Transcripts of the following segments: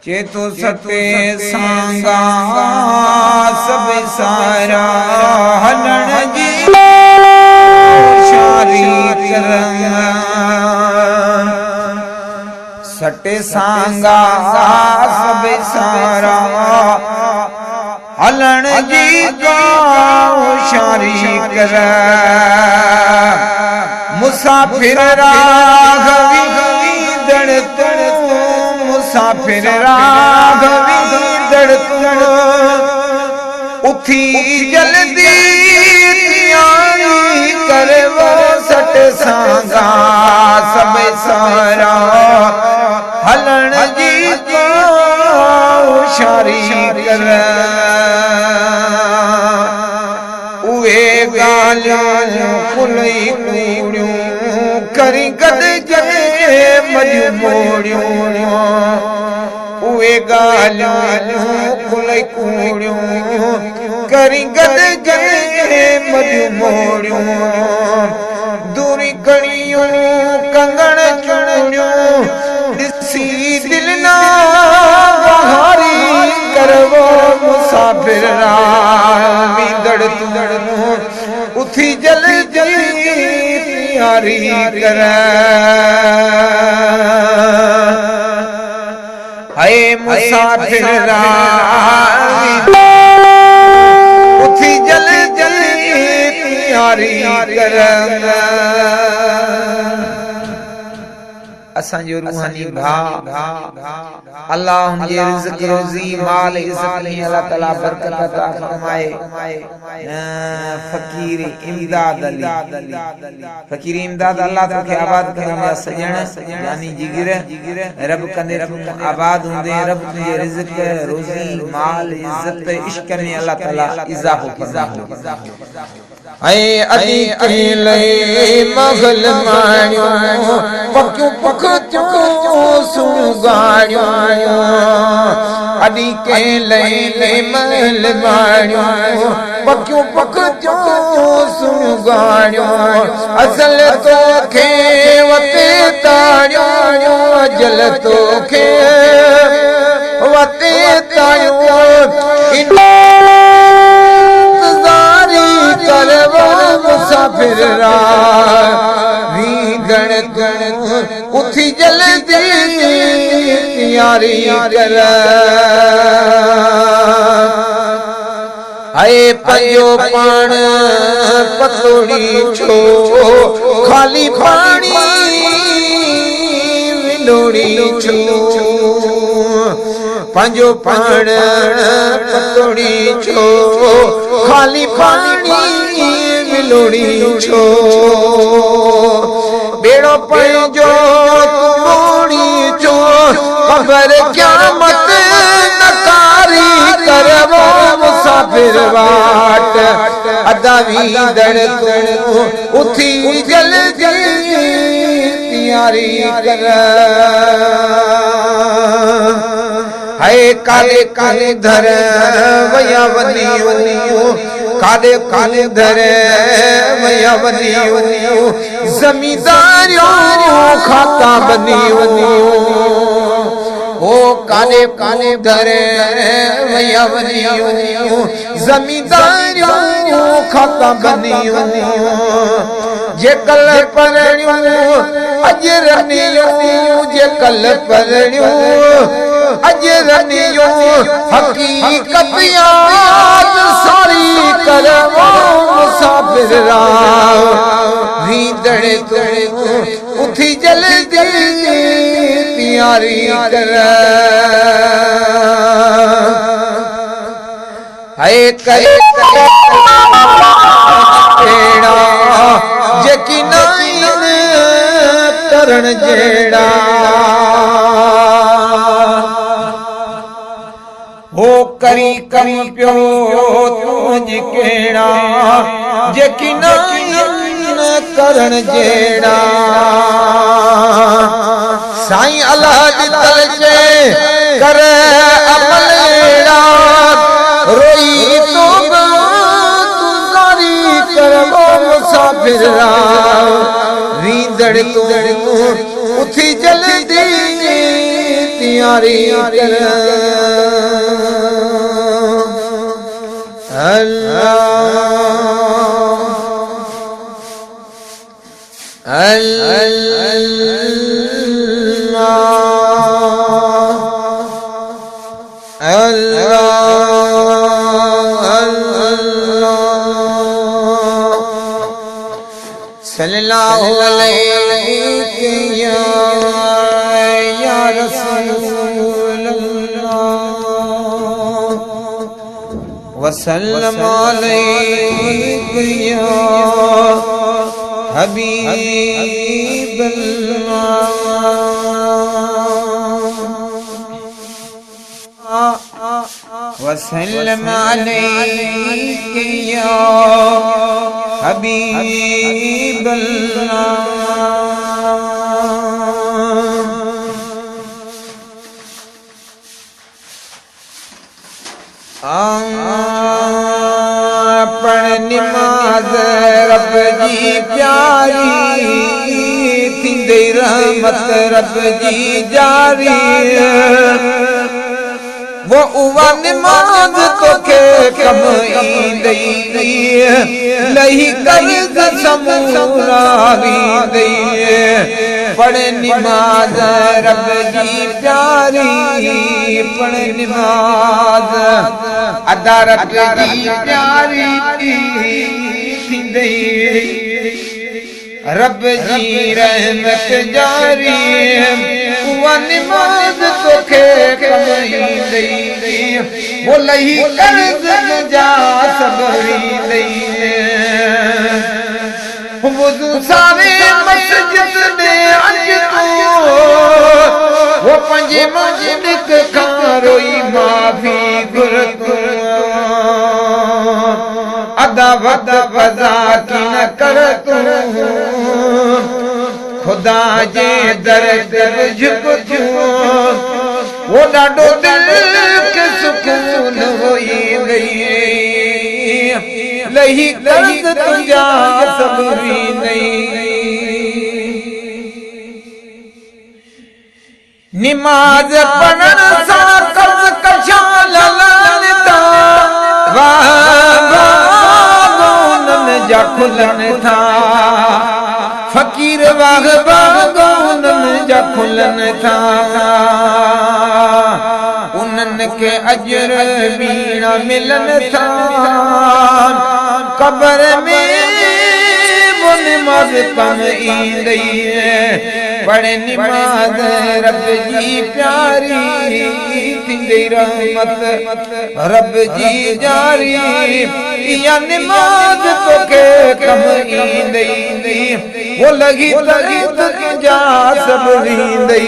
चेतो सते सांगा सब सारा हलण जी शारी करंगा सटे सांगा सब सारा हलण जी शारी कर मुसाफिर राघवी दड़ मुसाफिर राघवी दड़ उठी जल्दी तैयारी कर वो सट सांगा सब सारा हलण जी शारी कर उहे गालियां कुलई कूड़ियूं करी गद जगे मजबूरियूं उहे गालियां कुलई कूड़ियूं करी गद जगे मजबूरियूं दूरी कणियूं कंगण चूड़ियूं ॾिसी दिल ना बहारी करवो मुसाफिर रावी दड़ उठी जल जल्दी तैयारी कर हाय मुसाफिर रावी उठी जल जल्दी तैयारी कर असांजो रूहानी भा अल्लाह हुनजे रिज़्क़ रोज़ी माल इज़्ज़त में अल्लाह ताला बरकत अता फरमाए फकीर इमदाद अल्लाह तोखे आबाद करे मुंहिंजा सजण यानी जिगर रब कंदे आबाद हूंदे रब तुंहिंजे रिज़्क़ रोज़ी माल इज़्ज़त इश्क में अल्लाह ताला इज़ाफ़ो फरमाए ऐ अदी केले मगल माणियो पक्यों पखतियों सुगाणियो अदी केले महल माणियो पक्यों पखतियों सुगाणियो असल तोखे वते ताणियो जल तोखे वते ताणियो मुसाफिर रावी गण गण उठी जल्दी तैयारी कर आए पंजो पाण पतोड़ी छो खाली पानी विलोड़ी छो पंजो पाण पतोड़ी छो खाली पानी लोड़ी छो बेड़ो पंजो तोड़ी छो खबर क्या मत नकारी करवो मुसाफिर वाट अदावी दड़ उठी जल्दी तैयारी कर हाय काले काले धर वया वनियो काले काले धर वया वनियो जमींदारियों खाता बनियो ओ काले काले धर वया वनियो जमींदारियों खाता बनियो जे कल परणियो अजरनियो जे कल परणियो अजरनियो हकीकत याद सारी करवो मुसाफिर रावी दड़ उठी जल्दी तैयारी कर हाय करे जेड़ा जेकी नाइन करण जेड़ा हो करी कम पियो तुझ केड़ा जेकी नाइन करण जेड़ा साईं अल्लाह जी तलचे कर अमल एड़ा रोई तो तुजारी करवो मुसाफिर रावी दड़ उठी जल्दी यारी कर सल्लल्लाहु अलैहि या रसूल अल्लाह वसल्लम अलैहि या हबीब अल्लाह वसल्लम अलैहि या हबीब पढ़ निमाज रब जी प्यारी थींदे रहमत रब जी जारी वो उवा निमाज तोखे कम ईंदई लही कर्ज़ समूरा वींदई पढ़ निमाज रब जी प्यारी पढ़ निमाज अदा रब जी प्यारी थींदई रब जी रहमत जारी उवा निमाज तोखे कम ईंदई वो लही कर्ज़ जा सबरींदई वुज़ू सारे मस्जिद में अज वो पंजे मस्जिद खां रोई माफ़ी घुर अदा वद वज़ा की न कर खुदा जे दर दर झुक वो ॾाढो दिल के सुकून होई गई लही कर्ज़ तुंहिंजा सबरी नहीं निमाज पढ़ण सां कर्ज़ कशा ललनता वाह बागोननि जा खुलनि था फकीर वाह बागोननि जा खुलनि था उन्हनि के अजर भी न मिलनि था कब्र में वो निमाज़ कम ईंदई पढ़ निमाज़ रब जी प्यारी थींदई रहमत रब जी जारी इहा निमाज़ तोखे कम ईंदई वो लगी लगी तुंहिंजा सभु रींदई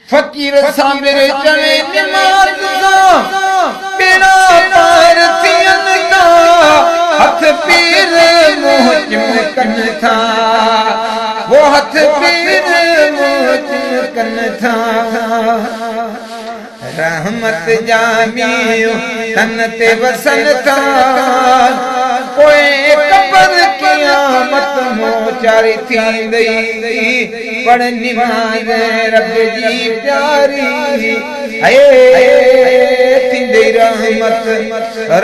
फकीर साबिर चढ़े निमाज़ सां बेड़ा पार थियनि था हथ पेर मुंह चिमकनि था वो हथ पेर मुंह चिमकनि था रहमत जामियो तन ते वसन था पोइ कब्र क़यामत मोचारी थींदई पढ़ निमाज़ रब जी प्यारी थींदई रहमत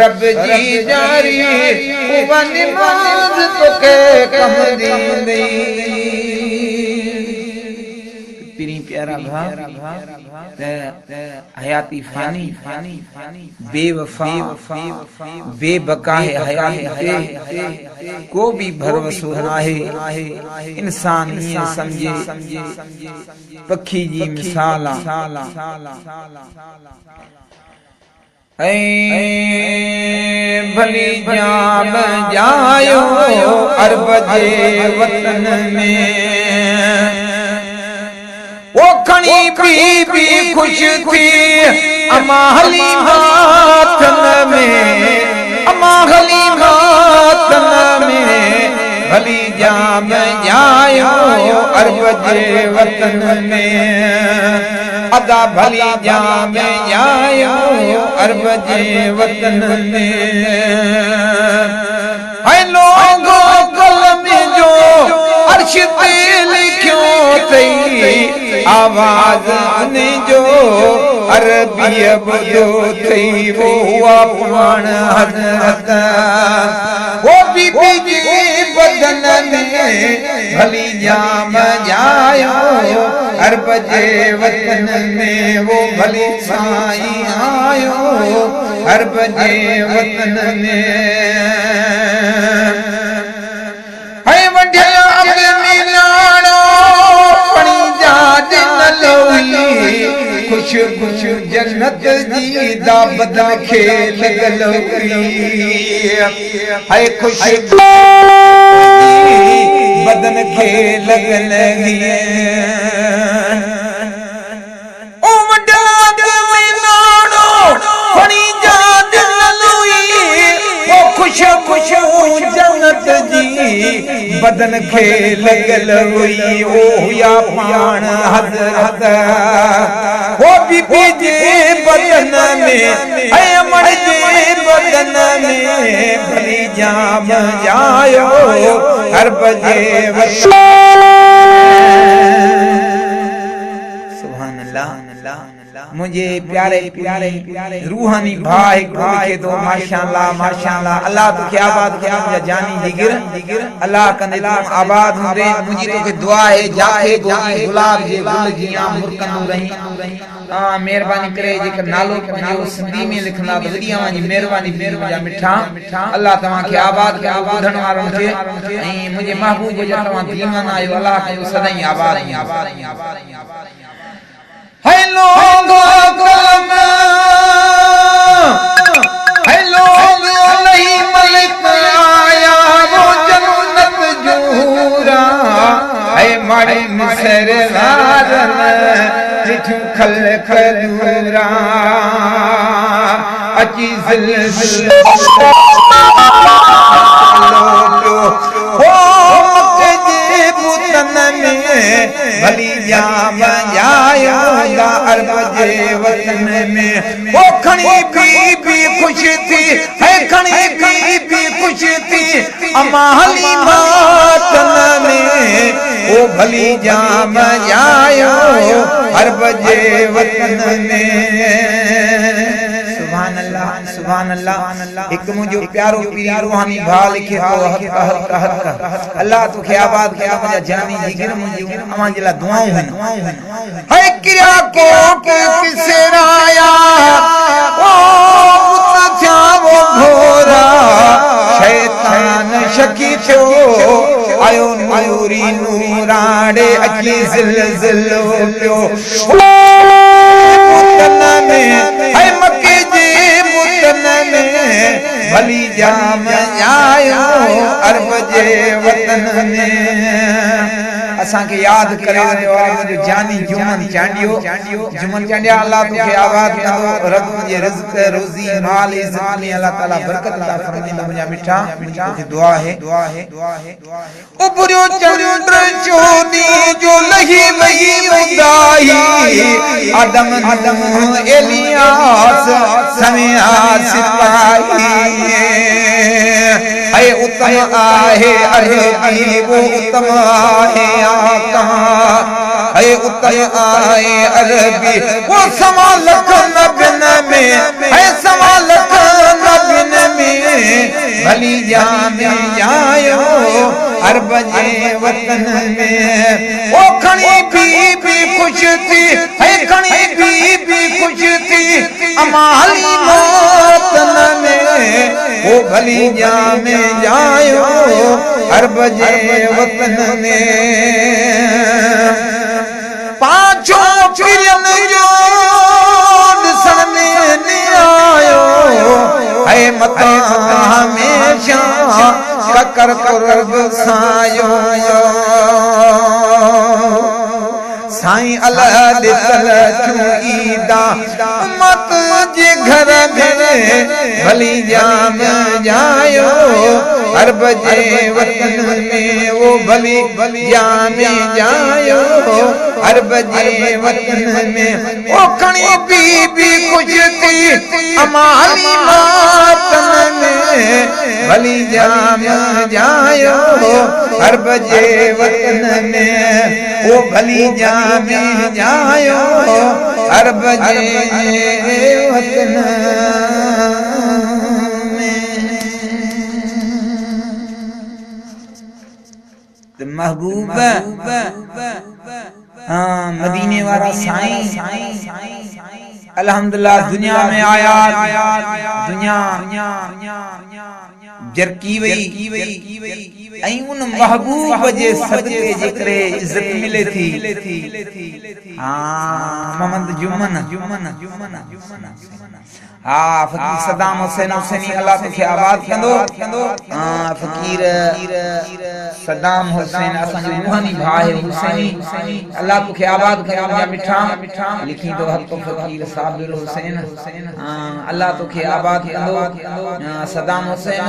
रब जी जारी उहा निमाज़ तोखे कम ॾींदई पिरी प्यारा भा हयाती फानी बेवफा बेबका है हयाती को भी भरोसो नाहे इंसान हीअं समझे पखी जी मिसाल भली जाम जायो अरब जे वतन में वो खणी बीबी खुश थी अमा हली मातन में अमा हली मातन में भली जाम जायो अरब जे वतन में अदा भली जाम जायो अरब जे वतन में है लोगो कलम जो अर्श ते लिखियो थई आवाज उन जो अरबी बुधो थई वो हुआ पाण हज़रत वो बीबी जे बदन में भली जाम जायो अरब जे वतन में वो भली साईं आयो अरब जे वतन में है वढिया मिलाणो पणी जा दिन लोई खुश खुश जन्नत जी दा बदन खे लगलोई है खुश बदन खे लगन लगी ओ वडा मिलाणो पणी जा दिन लोई वो खुश खुश जन्नत जी बदन खे लगलोई ओ या पाण हज़रत वो बीबी जे बदन में ऐ अमर जे बदन में भली जाम जायो अरब जे वतन सुभान अल्लाह मुझे प्यारे प्यारे रूहानी भाई के तो माशाअल्लाह अल्लाह तो क्या बात किया मुझे जानी जिगर अल्लाह कंदे तुम आबाद हुंदे मुझी तो के दुआ है जाके गुलाब जे गुल जिया मुरकंदो रही मेहरबानी करे जेकर नालो पंजो सिंधी में लिखना तो वडी आवां जी मेहरबानी मुझा मिठा अल्लाह तवा के आबाद के बुधण वारन के ए मुझे महबूब जो तवा दीवाना आयो अल्लाह के सदाई आबाद है लोग कलम है लोग नहीं मलिक आया वो जन्नत जूरा है माड़ी मिसर वारन जिठू खल खदूरा अची जिल भली जाम जायो अरब जे वतन में वो खणी बीबी खुश थी है खणी बीबी खुश थी अमाहली मातन में वो भली जाम जायो अरब जे वतन में सुभान अल्लाह एक मुझो प्यारो पीरी रूहानी भा लिखे तो हक अल्लाह तो के आबाद के मुझे जानी जिगर मुझे अमा जिला दुआऊं है किया कोट किसराया ओ पुत था वो घोरा शैतान शकी थो आयो नूरी नूराड़े अची जिलजिलो पियो पुतन में है मक्के भली जाम आयो अरब जे वतन में असा के याद करे मुझे जानी जुमन चांडिया अल्लाह तो के आबाद करो रब जे रिज़्क रोजी माल इज्जत में अल्लाह ताला बरकत अता फरमाइंदा मुझा मिठा मुझे दुआ है उबरियो चंद्र चोदी जो लही उदाई आदम एलियास समिया सिपाही है उत्तम आहे अरबी वो उत्तम आहे आका है उत्तम आहे अरबी वो सवा लख नबिन में है सवा लख नबिन में भली जाम जायो अरब जे वतन में वो खणी बीबी खुश थी है खणी बीबी खुश थी अमाली मोतन में वो भली जाम जायो अरब जे वतन में पांचों फिरन जो सन में आयो है मता हमेशा ककर कुर्ब सायो साईं अल्लाह दे तल चुईदा मत जे घर में भली जाम जायो अरब जे वतन में वो भली जाम जायो हर बजे वतन में ओ खणी बीबी खुश थी अमाली मातन में भली जाम जायो हर बजे वतन में ओ भली जाम जायो हर बजे वतन में महबूब हाँ मदीने वाला साईं अल्हम्दुलिल्लाह दुनिया में आया दुनिया जरकी वई ऐं उन महबूब जे सदके जे करे इज्जत मिले थी हाँ मोहम्मद जुम्मन हाँ फकीर सदाम हुसैन हुसैनी अल्लाह तुखे आबाद कंदो हाँ फकीर सदाम हुसैन असांजो रूहानी भाई हुसैनी अल्लाह तुखे आबाद कंदो मुंहिंजा मिठा लिखी दो हक फकीर साबिर हुसैन अल्लाह तुखे आबाद कंदो सदाम हुसैन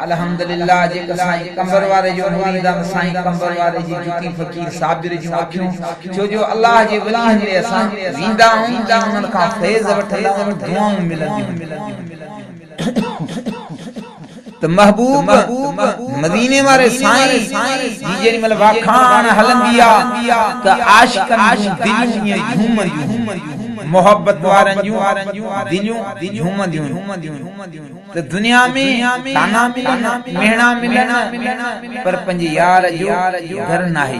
अल्हम्दुलिल्लाह जे साईं कंबर वारे जो मुरीद साईं कंबर वारे जी जुती फकीर साबिर जी अखियूं छो जो अल्लाह जे वली में असां वींदा उन्हनि खां फैज़ वठंदा दुआऊं मिलंदियूं तो महबूब मदीने वाले साईं जी जेडी मल वाखान हलंदी आ त आशिकन दिलियूं झूमंदियूं मोहब्बत वारन जूं दिलियूं झूमंदियूं तो दुनिया में ताना मिलन मेहना मिलन पर पंजे यार जो घर नाहे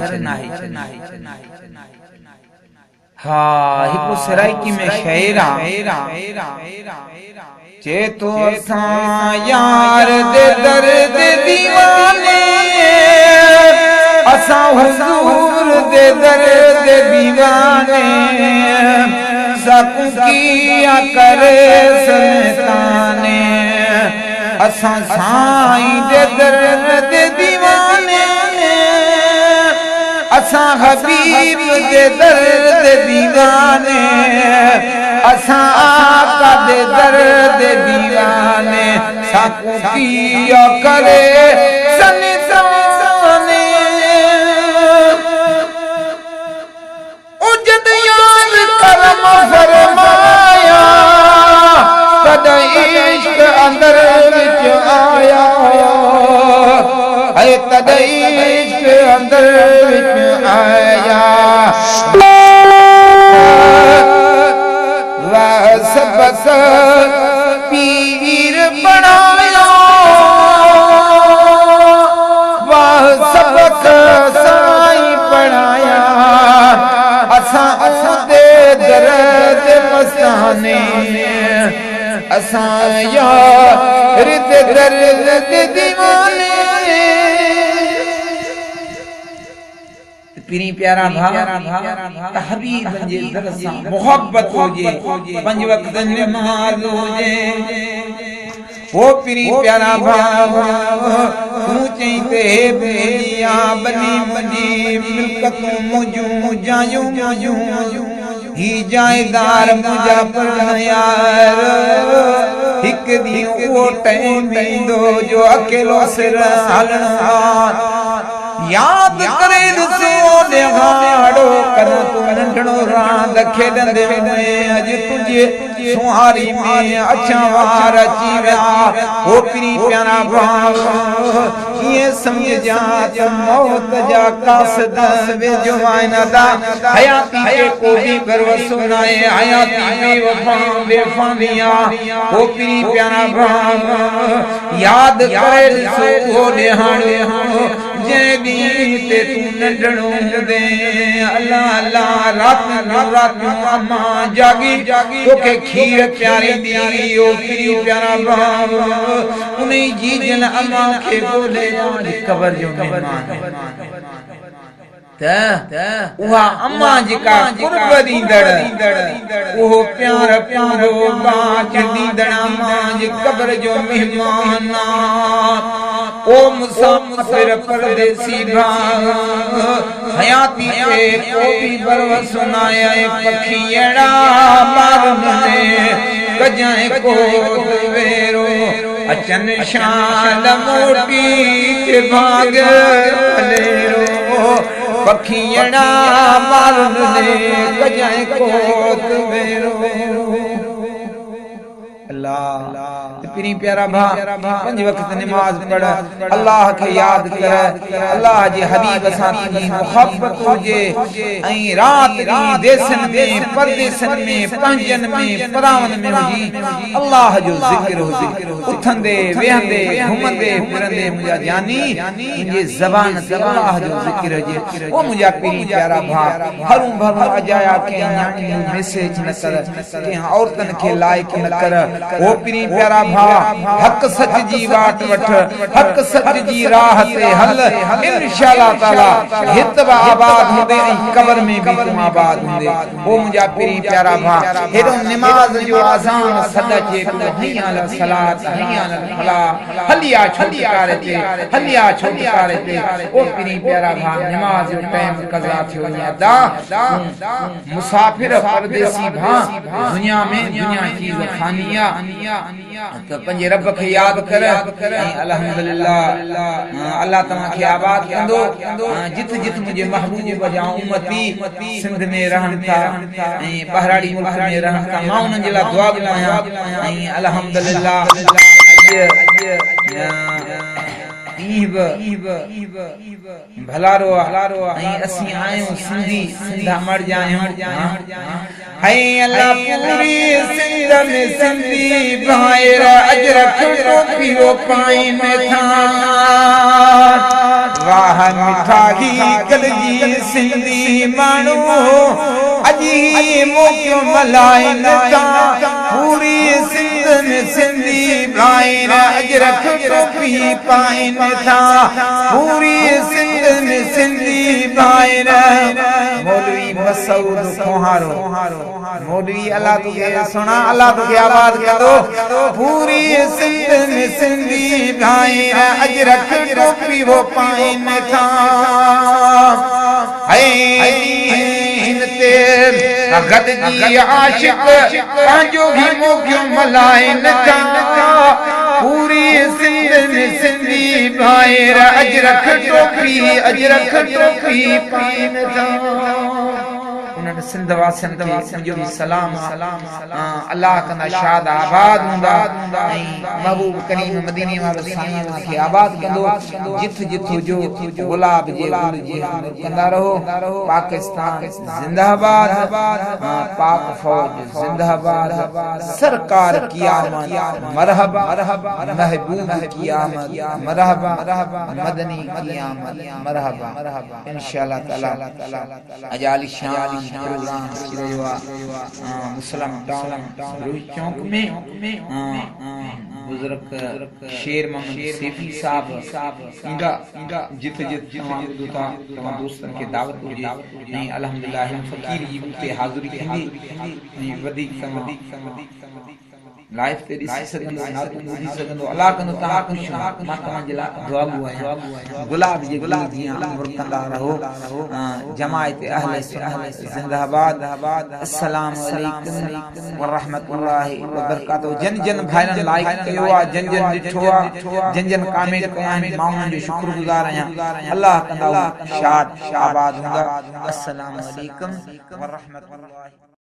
हाँ हिकु सराइकी में शेरा चेतो सां यार दे दर्द दीवाने असां हुजूर दे दर्द दीवाने सकूं किया करे सनताने असां साईं दे दर्द दीवाने असां हबीब दे दर्द दीवाने असां आका दे दर्द दीवाने सकूं किया करे सनताने उजद यार करम फरमाया तद इश्क अंदर विच आया है तद इश्क अंदर विच आया वाह सबक पीर बनाया वाह सबक साईं पढ़ाया असां दे दर्द मस्ताने असां यार दे दर्द दीवाने पीरी प्यारा भा हबीब जे दर सां मोहब्बत होजे पंज वक्त नमाज होजे ओ पीरी प्यारा भा तू चईते बेलिया बनी मुंजी मिलकतूं मुजूं जायूं ही जायदार मुंजा पर यार हिक दी ओ टाइम ईंदो जो अकेलो सिर हलणा याद करे सोने हाड़ो कर तू नंढड़ो रांद खेडंदे में अज तुझे सुहारी में अच्छा वार अची विया ओ पीरी प्यारा भाव ये समझ जा त मौत जा कासद वे जो आइनदा हयाती के को भी गर्व सुनाए हयाती बेवफा दिया ओ पीरी प्यारा भाव याद करे सो निहाड़ो जे दी ते तू नंढड़ो दे अल्लाह अल्लाह रात अम्मा जागी तोखे खीर प्यारी दी ओ पीरी प्यारा भाव उन्हीं जी जन अम्मा के बोले कबर जो मेहमान उहा अम्मा जिका कुर्ब दींदड़ उहो प्यार प्यारो बाच दींदड़ अम्मा जी कबर जो मेहमान ओ मुसाफिर परदेसी भाव हयाती के को भी बरव सुनाया पखियड़ा मार मने कजाए को वेरो अचन शाल मोटी के भाग लेरो पखियड़ा मारन ने कजाए कोत मेरो अल्लाह पिरी प्यारा भा पंज वक्त नमाज पढ़ अल्लाह के याद कर अल्लाह जे हबीब सां तुंहिंजी मुहब्बत हुजे ऐं रात ॾींहुं देसन में परदेसन में पंहिंजन में परावन में हुजी अल्लाह जो ज़िक्र हुजे उथंदे वेहंदे घुमंदे फिरंदे मुंहिंजा जानी मुंहिंजे ज़बान ते अल्लाह जो ज़िक्र हुजे ओ मुंहिंजा पिरी प्यारा भा हरू भरू अजाया के न्याणी मैसेज न कर के औरतन के लायक न कर ओ पिरी प्यारा भा हक सच जी वाट वठ हक सच जी राह ते हल इंशाअल्लाह ताला हितवा आबाद हुंदे कब्र में भी तुम आबाद हुंदे ओ मुंजा पिरी प्यारा भा हेरो नमाज जो अज़ान सदा के हैया अल सलात हैया अल फलाह हलिया छुटकारे ते हलिया छुटकारे ते ओ पिरी प्यारा भा नमाज जो टाइम कज़ा थियो दा मुसाफिर परदेसी भा दुनिया में दुनिया चीज खानिया तो पंजे रब के याद कर अल्हम्दुलिल्लाह अल्लाह तमा के आबाद कंदो जित जित मुझे महबूब जा उम्मती सिंध में रहन था बहराड़ी मुल्क में रहन था मां उन जे ला दुआ कया अल्हम्दुलिल्लाह भलारो असी आयो सिंधी सिंधा मर जायो है अल्लाह पूरी सिंध में सिंधी भाईर अजरक टोपी वो पाइन था वाह मिठाई कलजी सिंधी मानो अजी मोक्यो मलाइन था पूरी सिंध में सिंधी भाईर अजरक टोपी पाइन था पूरी सिंध में सिंधी भाईर मौलवी मसूद कोहारो मौलवी अल्लाह तुके सुना अल्लाह तुके आबाद कदो पूरी सिंध में सिंधी भाईर अजरक टोपी वो पाइन था गद जी आशिक पांजो भी मोक्यो मलाइन था पूरी सिंध में सिंधी भाईर अजरक टोपी पाइन था सिंध वासिन के जो भी सलाम अल्लाह कंदा शाद आबाद हुंदा महबूब करीम मदीने वालो साईं के आबाद कंदो जिथ जिथ जो गुलाब जे गुल जे कंदा रहो पाकिस्तान जिंदाबाद पाक फौज जिंदाबाद सरकार की आमद मरहबा महबूब की आमद मरहबा मदनी की आमद मरहबा इंशाअल्लाह ताला अजाली शान प्रोग्राम किया मुस्लिम टाउन रोहित चौक में बुजुर्ग शेर मोहम्मद सेफी साहब इंगा जित जित तमाम दोता तमाम दोस्तन के दावत हुई अल्हम्दुलिल्लाह फकीर जी उते हाजिरी थी वधिक लाइफ ते दिसी सकंदो ना तू बुधी सकंदो अल्लाह कंदो ता खुश मां तमा जला दुआ गुआ गुलाब जे गुल दिया उम्र कंदा रहो जमात अहले सुन्नत जिंदाबाद अस्सलाम वालेकुम व रहमतुल्लाहि व बरकातहू जन जन भाईरन लाइक कयो आ जन जन डिठो आ जन जन कमेंट कया माउन जो शुक्रगुजार आया अल्लाह कंदा शाद आबाद हुंदा अस्सलाम वालेकुम व रहमतुल्लाहि